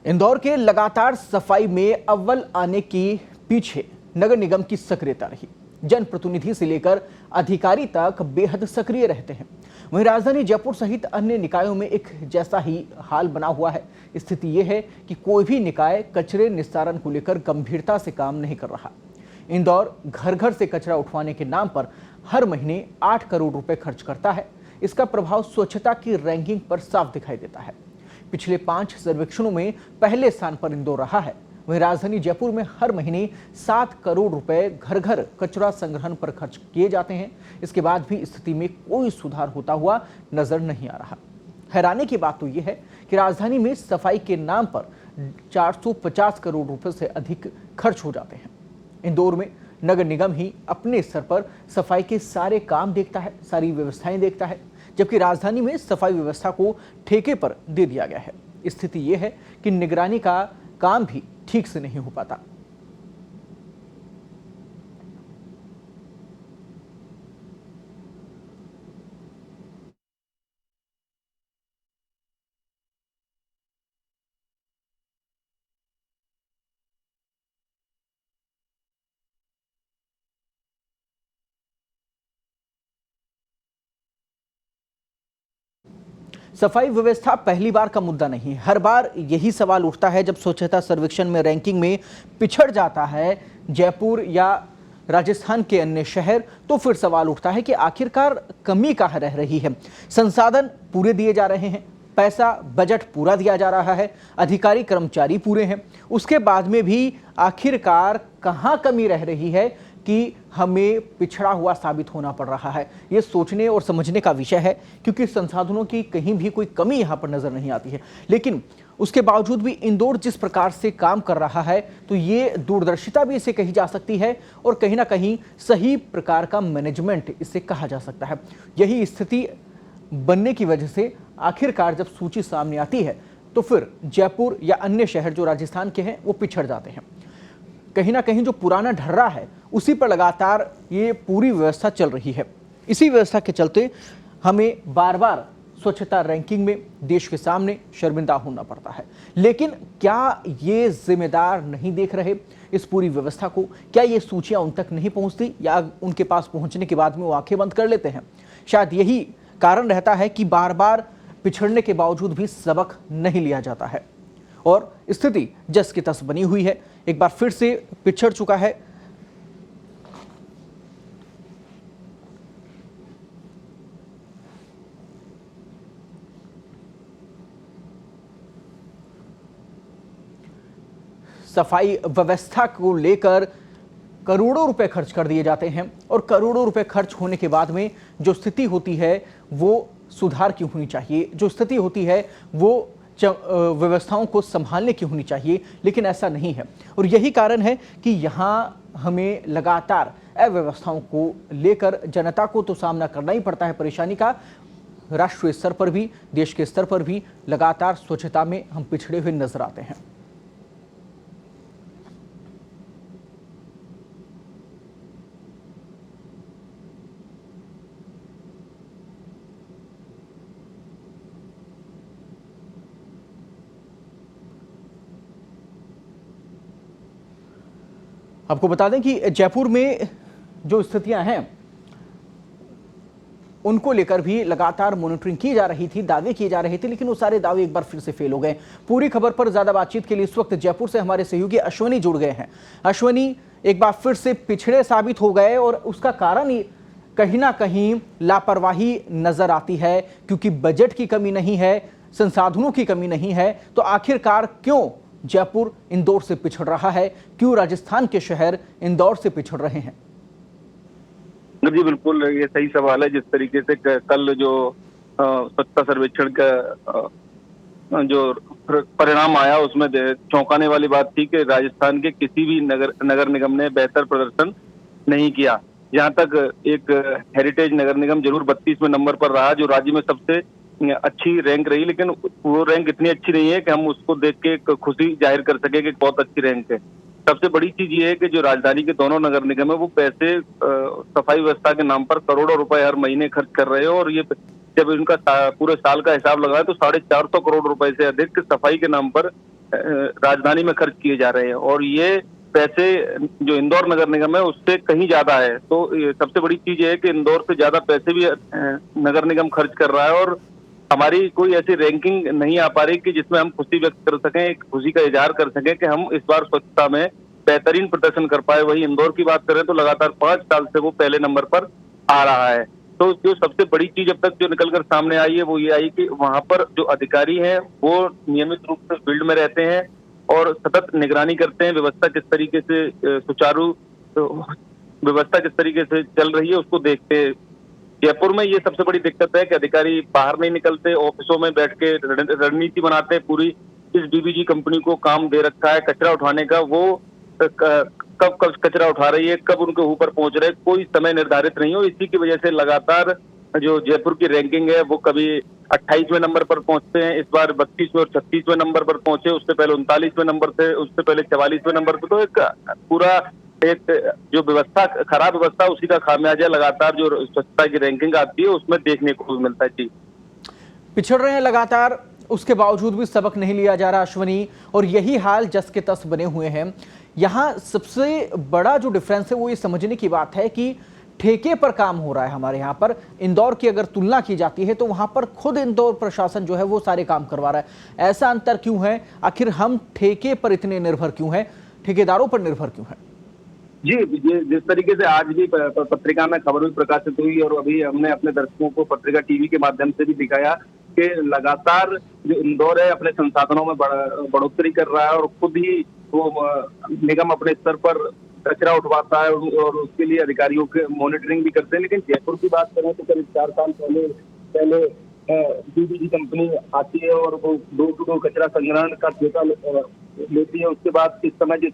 इंदौर के लगातार सफाई में अव्वल आने के पीछे नगर निगम की सक्रियता रही। जनप्रतिनिधि से लेकर अधिकारी तक बेहद सक्रिय रहते हैं। वहीं राजधानी जयपुर सहित अन्य निकायों में एक जैसा ही हाल बना हुआ है। स्थिति यह है कि कोई भी निकाय कचरे निस्तारण को लेकर गंभीरता से काम नहीं कर रहा। इंदौर घर घर से कचरा उठवाने के नाम पर हर महीने 8 करोड़ रुपए खर्च करता है। इसका प्रभाव स्वच्छता की रैंकिंग पर साफ दिखाई देता है। पिछले 5 सर्वेक्षणों में पहले स्थान पर इंदौर रहा है। वहीं राजधानी जयपुर में हर महीने 7 करोड़ रुपए घर घर कचरा संग्रहण पर खर्च किए जाते हैं। इसके बाद भी स्थिति में कोई सुधार होता हुआ नजर नहीं आ रहा। हैरानी की बात तो यह है कि राजधानी में सफाई के नाम पर 450 करोड़ रुपए से अधिक खर्च हो जाते हैं। इंदौर में नगर निगम ही अपने स्तर पर सफाई के सारे काम देखता है, सारी व्यवस्थाएं देखता है, जबकि राजधानी में सफाई व्यवस्था को ठेके पर दे दिया गया है। स्थिति यह है कि निगरानी का काम भी ठीक से नहीं हो पाता। सफाई व्यवस्था पहली बार का मुद्दा नहीं। हर बार यही सवाल उठता है जब स्वच्छता सर्वेक्षण में रैंकिंग में पिछड़ जाता है जयपुर या राजस्थान के अन्य शहर, तो फिर सवाल उठता है कि आखिरकार कमी कहाँ रह रही है। संसाधन पूरे दिए जा रहे हैं, पैसा बजट पूरा दिया जा रहा है, अधिकारी कर्मचारी पूरे हैं, उसके बाद में भी आखिरकार कहाँ कमी रह रही है कि हमें पिछड़ा हुआ साबित होना पड़ रहा है। ये सोचने और समझने का विषय है, क्योंकि संसाधनों की कहीं भी कोई कमी यहाँ पर नजर नहीं आती है। लेकिन उसके बावजूद भी इंदौर जिस प्रकार से काम कर रहा है, तो ये दूरदर्शिता भी इसे कही जा सकती है और कहीं ना कहीं सही प्रकार का मैनेजमेंट इसे कहा जा सकता है। यही स्थिति बनने की वजह से आखिरकार जब सूची सामने आती है तो फिर जयपुर या अन्य शहर जो राजस्थान के हैं वो पिछड़ जाते हैं। कहीं ना कहीं जो पुराना ढर्रा है उसी पर लगातार ये पूरी व्यवस्था चल रही है। इसी व्यवस्था के चलते हमें बार बार स्वच्छता रैंकिंग में देश के सामने शर्मिंदा होना पड़ता है। लेकिन क्या ये जिम्मेदार नहीं देख रहे इस पूरी व्यवस्था को? क्या ये सूचियां उन तक नहीं पहुंचती, या उनके पास पहुंचने के बाद में वो आंखें बंद कर लेते हैं? शायद यही कारण रहता है कि बार बार पिछड़ने के बावजूद भी सबक नहीं लिया जाता है और स्थिति जस की तस बनी हुई है। एक बार फिर से पिछड़ चुका है। सफाई व्यवस्था को लेकर करोड़ों रुपए खर्च कर दिए जाते हैं और करोड़ों रुपए खर्च होने के बाद में जो स्थिति होती है वो सुधार की होनी चाहिए, जो स्थिति होती है वो व्यवस्थाओं को संभालने की होनी चाहिए, लेकिन ऐसा नहीं है। और यही कारण है कि यहाँ हमें लगातार अव्यवस्थाओं को लेकर जनता को तो सामना करना ही पड़ता है परेशानी का। राष्ट्रीय स्तर पर भी, देश के स्तर पर भी लगातार स्वच्छता में हम पिछड़े हुए नजर आते हैं। आपको बता दें कि जयपुर में जो स्थितियां हैं उनको लेकर भी लगातार मॉनिटरिंग की जा रही थी, दावे किए जा रहे थे, लेकिन वो सारे दावे एक बार फिर से फेल हो गए। पूरी खबर पर ज्यादा बातचीत के लिए इस वक्त जयपुर से हमारे सहयोगी अश्वनी जुड़ गए हैं। अश्वनी, एक बार फिर से पिछड़े साबित हो गए और उसका कारण ही कहीं ना कहीं लापरवाही नजर आती है, क्योंकि बजट की कमी नहीं है, संसाधनों की कमी नहीं है, तो आखिरकार क्यों जयपुर इंदौर से पिछड़ रहा है? क्यों राजस्थान के शहर इंदौर से पिछड़ रहे हैं? जी बिल्कुल, ये सही सवाल है। जिस तरीके से कल जो स्वच्छता सर्वेक्षण का जो परिणाम आया उसमें चौंकाने वाली बात थी कि राजस्थान के किसी भी नगर निगम ने बेहतर प्रदर्शन नहीं किया। जहां तक एक हेरिटेज नगर निगम जरूर 32वें नंबर पर रहा, जो राज्य में सबसे अच्छी रैंक रही, लेकिन वो रैंक इतनी अच्छी नहीं है कि हम उसको देख के एक खुशी जाहिर कर सके कि बहुत अच्छी रैंक है। सबसे बड़ी चीज ये है कि जो राजधानी के दोनों नगर निगम है वो पैसे सफाई व्यवस्था के नाम पर करोड़ों रुपए हर महीने खर्च कर रहे हो, और ये जब इनका पूरे साल का हिसाब लगाए तो 450 करोड़ रुपए से अधिक सफाई के नाम पर राजधानी में खर्च किए जा रहे हैं और ये पैसे जो इंदौर नगर निगम है उससे कहीं ज्यादा है। तो सबसे बड़ी चीज ये है कि इंदौर से ज्यादा पैसे भी नगर निगम खर्च कर रहा है और हमारी कोई ऐसी रैंकिंग नहीं आ पा रही कि जिसमें हम खुशी व्यक्त कर सकें, एक खुशी का इजहार कर सकें कि हम इस बार स्वच्छता में बेहतरीन प्रदर्शन कर पाए। वही इंदौर की बात करें तो लगातार 5 साल से वो पहले नंबर पर आ रहा है। तो जो सबसे बड़ी चीज अब तक जो निकलकर सामने आई है वो ये आई कि वहां पर जो अधिकारी हैं वो नियमित रूप से फील्ड में रहते हैं और सतत निगरानी करते हैं, व्यवस्था किस तरीके से सुचारू व्यवस्था किस तरीके से चल रही है उसको देखते हैं। जयपुर में ये सबसे बड़ी दिक्कत है कि अधिकारी बाहर नहीं निकलते, ऑफिसों में बैठ के रणनीति बनाते हैं। पूरी इस बीबीजी कंपनी को काम दे रखा है कचरा उठाने का, वो कब कब कचरा उठा रही है, कब उनके ऊपर पहुंच रहे, कोई समय निर्धारित नहीं हो। इसी की वजह से लगातार जो जयपुर की रैंकिंग है वो कभी 28वें नंबर पर पहुंचते हैं, इस बार 32वें और 36वें नंबर पर पहुंचे, उससे पहले 39वें नंबर थे, उससे पहले 44वें नंबर पे। तो एक पूरा एक जो व्यवस्था खराब व्यवस्था उसी का खामियाजा लगातार जो स्वच्छता की रैंकिंग आती है उसमें देखने को मिलता है। जी, पिछड़ रहे हैं लगातार, उसके बावजूद भी सबक नहीं लिया जा रहा अश्वनी, और यही हाल जस के तस बने हुए हैं। यहाँ सबसे बड़ा जो डिफरेंस है वो ये समझने की बात है कि ठेके पर काम हो रहा है हमारे यहाँ पर। इंदौर की अगर तुलना की जाती है तो वहां पर खुद इंदौर प्रशासन जो है वो सारे काम करवा रहा है। ऐसा अंतर क्यों है? आखिर हम ठेके पर इतने निर्भर क्यों हैं, ठेकेदारों पर निर्भर क्यों हैं? जी, जिस तरीके से आज भी पत्रिका में खबर भी प्रकाशित हुई और अभी हमने अपने दर्शकों को पत्रिका टीवी के माध्यम से भी दिखाया कि लगातार जो इंदौर है अपने संसाधनों में बढ़ोतरी कर रहा है और खुद ही वो निगम अपने स्तर पर कचरा उठवाता है और उसके लिए अधिकारियों के मॉनिटरिंग भी करते हैं। लेकिन जयपुर की बात करें तो करीब 4 साल पहले बीबीजी कंपनी आती है और वो डोर टू डोर कचरा संग्रहण का ठेका लेती है। उसके बाद इस समय जो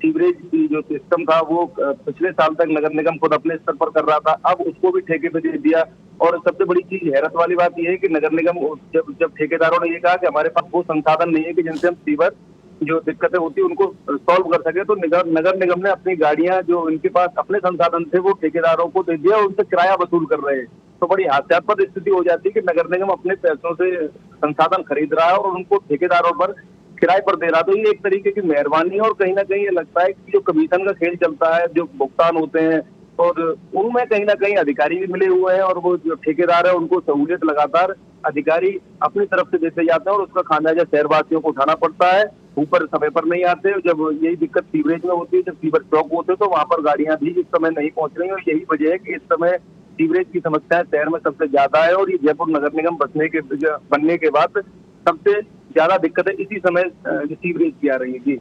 सीवरेज की जो सिस्टम था वो पिछले साल तक नगर निगम खुद अपने स्तर पर कर रहा था, अब उसको भी ठेके पे दे दिया। और सबसे बड़ी चीज हैरत वाली बात यह है कि नगर निगम जब ठेकेदारों ने ये कहा कि हमारे पास वो संसाधन नहीं है कि जिनसे हम सीवर जो दिक्कतें होती है उनको सॉल्व कर सके, तो नगर निगम ने अपनी गाड़ियां जो इनके पास अपने संसाधन थे वो ठेकेदारों को दे दिया और उनसे किराया वसूल कर रहे हैं। तो बड़ी हास्यास्पद स्थिति हो जाती है कि नगर निगम अपने पैसों से संसाधन खरीद रहा है और उनको ठेकेदारों पर किराए पर दे रहा। तो ये एक तरीके की मेहरबानी है और कहीं ना कहीं ये लगता है कि जो कमीशन का खेल चलता है, जो भुगतान होते हैं और उनमें कहीं ना कहीं अधिकारी भी मिले हुए हैं और वो जो ठेकेदार है उनको सहूलियत लगातार अधिकारी अपनी तरफ से देते जाते हैं और उसका खामियाजा शहरवासियों को उठाना पड़ता है। ऊपर समय पर नहीं आते। जब यही दिक्कत सीवरेज में होती है, जब सीवर ब्लॉक होते हैं तो वहां पर गाड़ियां भी इस समय नहीं पहुंच रही और यही वजह है कि इस समय सीवरेज की समस्या शहर में सबसे ज्यादा है और ये जयपुर नगर निगम बनने के बाद सबसे ज्यादा दिक्कतें इसी समय सीवरेज की आ रही है। जी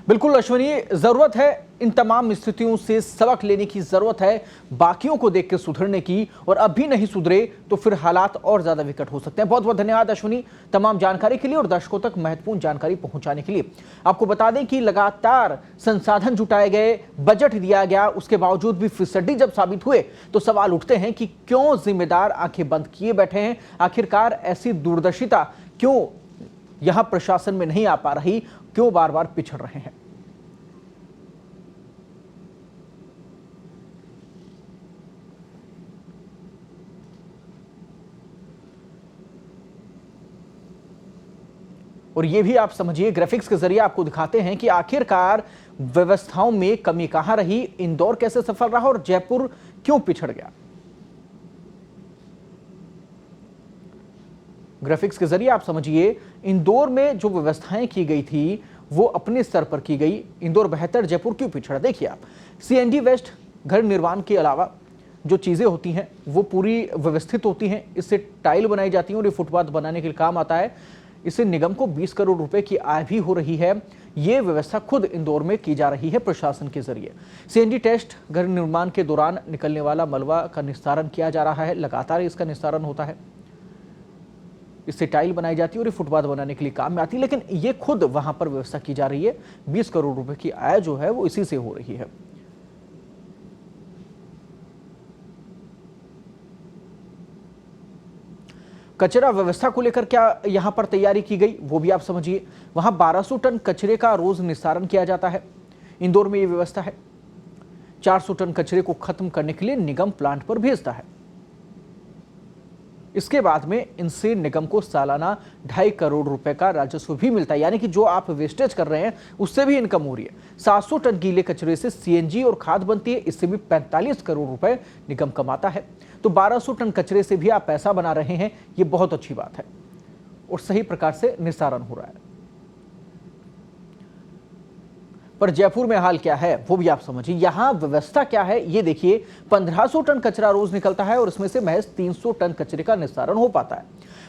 बिल्कुल अश्वनी, जरूरत है इन तमाम स्थितियों से सबक लेने की, जरूरत है बाकियों को देख के सुधरने की, और अब भी नहीं सुधरे तो फिर हालात और ज्यादा विकट हो सकते हैं। बहुत बहुत धन्यवाद अश्वनी तमाम जानकारी के लिए और दर्शकों तक महत्वपूर्ण जानकारी पहुंचाने के लिए। आपको बता दें कि लगातार संसाधन जुटाए गए, बजट दिया गया, उसके बावजूद भी फिसड्डी जब साबित हुए तो सवाल उठते हैं कि क्यों जिम्मेदार आंखें बंद किए बैठे हैं। आखिरकार ऐसी दूरदर्शिता क्यों यहां प्रशासन में नहीं आ पा रही, क्यों बार बार पिछड़ रहे हैं? और ये भी आप समझिए, ग्राफिक्स के जरिए आपको दिखाते हैं कि आखिरकार व्यवस्थाओं में कमी कहां रही, इंदौर कैसे सफल रहा और जयपुर क्यों पिछड़ गया। ग्राफिक्स के जरिए आप समझिए, इंदौर में जो व्यवस्थाएं की गई थी वो अपने स्तर पर की गई, इंदौर बेहतर, जयपुर क्यों पिछड़ा। देखिए आप, सीएनडी वेस्ट घर निर्माण के अलावा जो चीजें होती हैं वो पूरी व्यवस्थित होती हैं, इससे टाइल बनाई जाती है और ये फुटपाथ बनाने के लिए काम आता है। इससे निगम को 20 करोड़ रुपए की आय भी हो रही है। ये व्यवस्था खुद इंदौर में की जा रही है प्रशासन के जरिए। सीएनजी टेस्ट घर निर्माण के दौरान निकलने वाला मलबा का निस्तारण किया जा रहा है, लगातार इसका निस्तारण होता है, इससे टाइल बनाई जाती है और ये फुटपाथ बनाने के लिए काम में आती है। लेकिन ये खुद वहां पर व्यवस्था की जा रही है। 20 करोड़ रुपए की आय जो है वो इसी से हो रही है। कचरा व्यवस्था को लेकर क्या यहां पर तैयारी की गई वो भी आप समझिए। वहां 1200 टन कचरे का रोज निस्तारण किया जाता है। इंदौर में यह व्यवस्था है। 400 टन कचरे को खत्म करने के लिए निगम प्लांट पर भेजता है। इसके बाद में इनसे निगम को सालाना 2.5 करोड़ रुपए का राजस्व भी मिलता है, यानी कि जो आप वेस्टेज कर रहे हैं उससे भी इनकम हो रही है। 700 टन गीले कचरे से सीएनजी और खाद बनती है, इससे भी 45 करोड़ रुपए निगम कमाता है। तो 1200 टन कचरे से भी आप पैसा बना रहे हैं, ये बहुत अच्छी बात है और सही प्रकार से निस्तारण हो रहा है। पर जयपुर में हाल क्या है वो भी आप समझिए, यहां व्यवस्था क्या है ये देखिए। 1500 टन कचरा रोज निकलता है और इसमें से महज 300 टन कचरे का निस्तारण हो पाता है,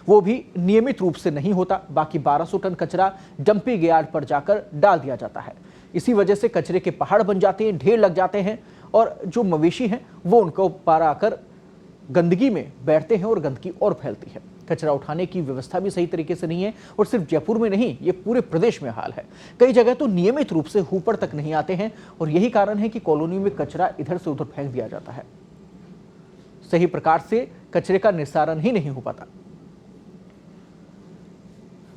वो भी नियमित रूप से नहीं होता। बाकी 1200 टन कचरा डंपिंग यार्ड पर जाकर डाल दिया जाता है। इसी वजह से कचरे के पहाड़ बन जाते हैं, ढेर लग जाते हैं और जो मवेशी हैं वो उनको पार आकर गंदगी में बैठते हैं और गंदगी और फैलती है। कचरा उठाने की व्यवस्था भी सही तरीके से नहीं है और सिर्फ जयपुर में नहीं, ये पूरे प्रदेश में हाल है। कई जगह तो नियमित रूप से हुपर तक नहीं आते हैं और यही कारण है कि कॉलोनी में कचरा इधर से उधर फेंक दिया जाता है। सही प्रकार से कचरे का निस्तारण ही नहीं हो पाता।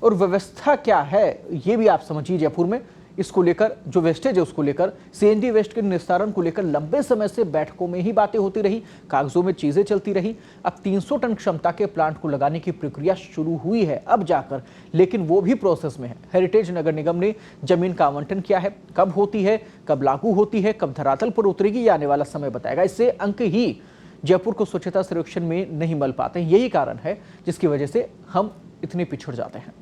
और व्यवस्था क्या है ये भी आप समझिए। जयपुर में इसको लेकर जो वेस्टेज है उसको लेकर, सीएनजी वेस्ट के निस्तारण को लेकर लंबे समय से बैठकों में ही बातें होती रही, कागजों में चीजें चलती रही। अब 300 टन क्षमता के प्लांट को लगाने की प्रक्रिया शुरू हुई है अब जाकर, लेकिन वो भी प्रोसेस में है। हेरिटेज नगर निगम ने जमीन का आवंटन किया है, कब होती है, कब लागू होती है, कब धरातल पर उतरेगी, ये आने वाला समय बताएगा। इससे अंक ही जयपुर को स्वच्छता सर्वेक्षण में नहीं मिल पाते, यही कारण है जिसकी वजह से हम इतने पिछड़ जाते हैं।